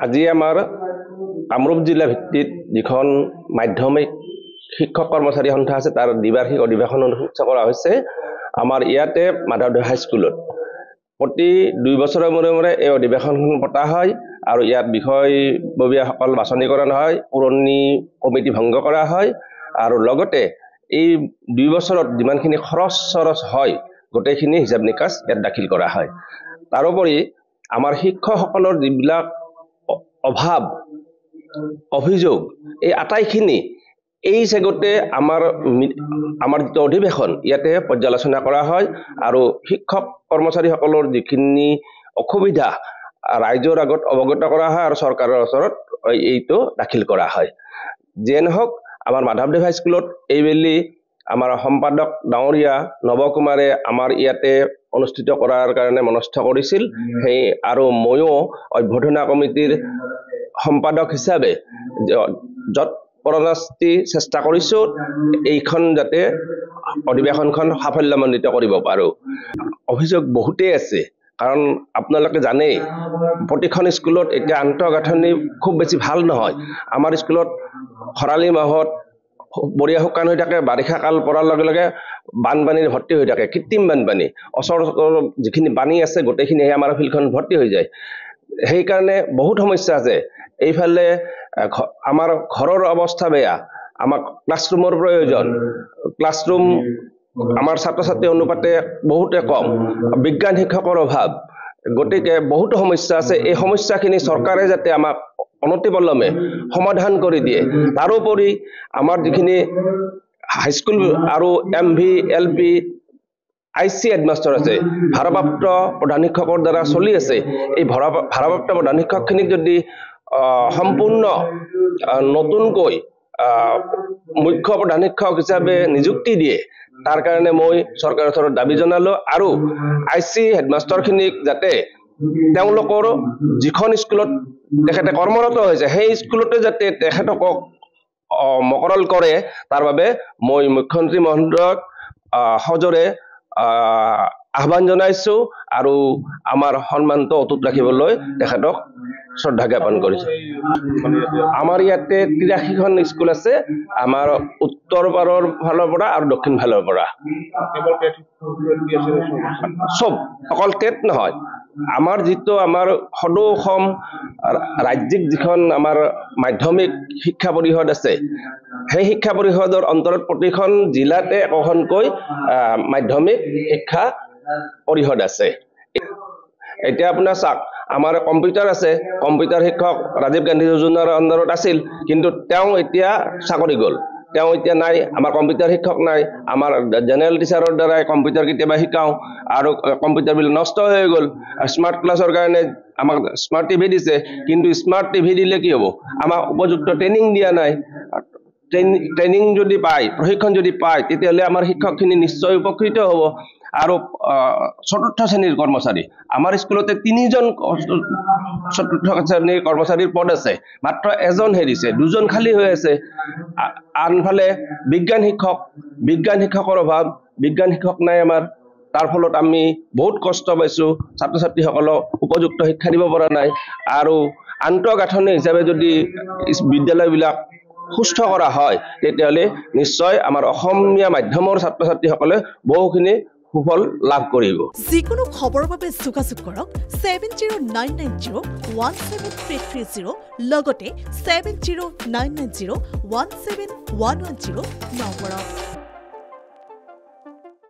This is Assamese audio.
আজি আমাৰ কামৰূপ জিলা ভিত্তিত যিখন মাধ্যমিক শিক্ষক কৰ্মচাৰী সন্থা আছে তাৰ দ্বিবাৰ্ষিক অধিৱেশন অনুষ্ঠিত কৰা হৈছে আমাৰ ইয়াতে মাধৱদেৱ হাইস্কুলত। প্ৰতি 2 বছৰৰ মূৰে মূৰে এই অধিৱেশনখন পতা হয় আৰু ইয়াত বিষয়ববীয়াসকল বাছনি কৰা হয়, পুৰণি কমিটি ভংগ কৰা হয় আৰু লগতে এই 2 বছৰত যিমানখিনি খৰচ হয় গোটেইখিনি হিচাপ নিকাচ ইয়াত দাখিল কৰা হয়। তাৰোপৰি আমাৰ শিক্ষকসকলৰ যিবিলাক অভাৱ অভিযোগ এই আটাইখিনি এই চেগতে আমাৰ যিটো অধিৱেশন ইয়াতে পৰ্যালোচনা কৰা হয় আৰু শিক্ষক কৰ্মচাৰীসকলৰ যিখিনি অসুবিধা ৰাইজৰ আগত অৱগত কৰা হয় আৰু চৰকাৰৰ ওচৰত এইটো দাখিল কৰা হয়। যিয়ে নহওক আমাৰ মাধৱদেৱ হাইস্কুলত এইবেলি আমাৰ সম্পাদক ডাঙৰীয়া নৱ কুমাৰে আমাৰ ইয়াতে অনুষ্ঠিত কৰাৰ কাৰণে মনস্থ কৰিছিল। সেই আৰু ময়ো অভ্যৰ্থনা কমিটিৰ সম্পাদক হিচাপে যত পৰনাস্তি চেষ্টা কৰিছোঁ এইখন যাতে অধিৱেশনখন সাফল্যমণ্ডিত কৰিব পাৰোঁ। অভিযোগ বহুতেই আছে, কাৰণ আপোনালোকে জানেই প্ৰতিখন স্কুলত এতিয়া আন্তঃগাঁথনি খুব বেছি ভাল নহয়। আমাৰ স্কুলত খৰালি মাহত বৰিয়া শুকান হৈ থাকে, বাৰিষা কাল পৰাৰ লগে লগে বানপানীৰ ভৰ্তি হৈ থাকে, কৃত্ৰিম বানপানী। ওচৰৰ যিখিনি পানী আছে গোটেইখিনি আমাৰ ফিল্ডখন ভৰ্তি হৈ যায়। সেইকাৰণে বহুত সমস্যা আছে। এইফালে আমাৰ ঘৰৰ অৱস্থা বেয়া, আমাক ক্লাছৰুমৰ প্ৰয়োজন, ক্লাছৰুম আমাৰ ছাত্ৰ ছাত্ৰী অনুপাতে বহুতে কম, বিজ্ঞান শিক্ষকৰ অভাৱ, গতিকে বহুতো সমস্যা আছে। এই সমস্যাখিনি চৰকাৰে যাতে আমাক অনতিপলমে সমাধান কৰি দিয়ে। তাৰোপৰি আমাৰ যিখিনি হাইস্কুল আৰু MV LP IC হেডমাষ্টাৰ আছে, ভাৰপ্ৰাপ্ত প্ৰধান শিক্ষকৰ দ্বাৰা চলি আছে। এই ভাৰপ্ৰাপ্ত প্ৰধান শিক্ষকখিনিক যদি সম্পূৰ্ণ নতুনকৈ মুখ্য প্ৰধান শিক্ষক হিচাপে নিযুক্তি দিয়ে তাৰ কাৰণে মই চৰকাৰৰ ওচৰত দাবী জনালোঁ আৰু IC হেডমাষ্টাৰখিনিক যাতে তেওঁলোকৰ যিখন স্কুলত তেখেতে কৰ্মৰত হৈছে সেই স্কুলতে যাতে তেখেতকক মকৰল কৰে তাৰ বাবে মই মুখ্যমন্ত্ৰী মহোদয়ক সজোৰে আহ্বান জনাইছোঁ আৰু আমাৰ সন্মানটো অটুট ৰাখিবলৈ তেখেতক শ্ৰদ্ধা জ্ঞাপন কৰিছোঁ। আমাৰ ইয়াতে 83খন স্কুল আছে, আমাৰ উত্তৰ পাৰৰ ফালৰ পৰা আৰু দক্ষিণ ফালৰ পৰা। চব অকল টেট নহয়, আমাৰ যিটো আমাৰ সদৌ অসম ৰাজ্যিক যিখন আমাৰ মাধ্যমিক শিক্ষা পৰিষদ আছে সেই শিক্ষা পৰিষদৰ অন্তৰত প্ৰতিখন জিলাতে একোখনকৈ মাধ্যমিক শিক্ষা পৰিষদ আছে। এতিয়া আপোনাৰ চাওক, আমাৰ কম্পিউটাৰ আছে, কম্পিউটাৰ শিক্ষক ৰাজীৱ গান্ধী যোজনাৰ আণ্ডাৰত আছিল, কিন্তু তেওঁ এতিয়া চাকৰি গ'ল, তেওঁ এতিয়া নাই। আমাৰ কম্পিউটাৰ শিক্ষক নাই। আমাৰ জেনেৰেল টিচাৰৰ দ্বাৰাই কম্পিউটাৰ কেতিয়াবা শিকাওঁ আৰু কম্পিউটাৰবিলাক নষ্ট হৈ গ'ল। স্মাৰ্ট ক্লাছৰ কাৰণে আমাক স্মাৰ্ট টিভি দিছে, কিন্তু স্মাৰ্ট টিভি দিলে কি হ'ব, আমাক উপযুক্ত ট্ৰেইনিং দিয়া নাই। ট্ৰেইনিং যদি পায়, প্ৰশিক্ষণ যদি পায়, তেতিয়াহ'লে আমাৰ শিক্ষকখিনি নিশ্চয় উপকৃত হ'ব। আৰু 4ৰ্থ শ্ৰেণীৰ কৰ্মচাৰী, আমাৰ স্কুলতে 3জন 4ৰ্থ শ্ৰেণীৰ কৰ্মচাৰীৰ পদ আছে, মাত্ৰ এজন হেৰিছে, 2জন খালী হৈ আছে। আনফালে বিজ্ঞান শিক্ষকৰ অভাৱ, বিজ্ঞান শিক্ষক নাই আমাৰ। তাৰ ফলত আমি বহুত কষ্ট পাইছোঁ, ছাত্ৰ ছাত্ৰীসকলক উপযুক্ত শিক্ষা দিব পৰা নাই। আৰু আন্তঃগাঁথনি হিচাপে যদি বিদ্যালয়বিলাক সুস্থ কৰা হয় তেতিয়াহ'লে নিশ্চয় আমাৰ অসমীয়া মাধ্যমৰ ছাত্ৰ ছাত্ৰীসকলে বহুখিনি সুফল লাভ কৰিব। যিকোনো খবৰৰ বাবে যোগাযোগ কৰক 7099017330 লগতে 7099017110 নম্বৰত।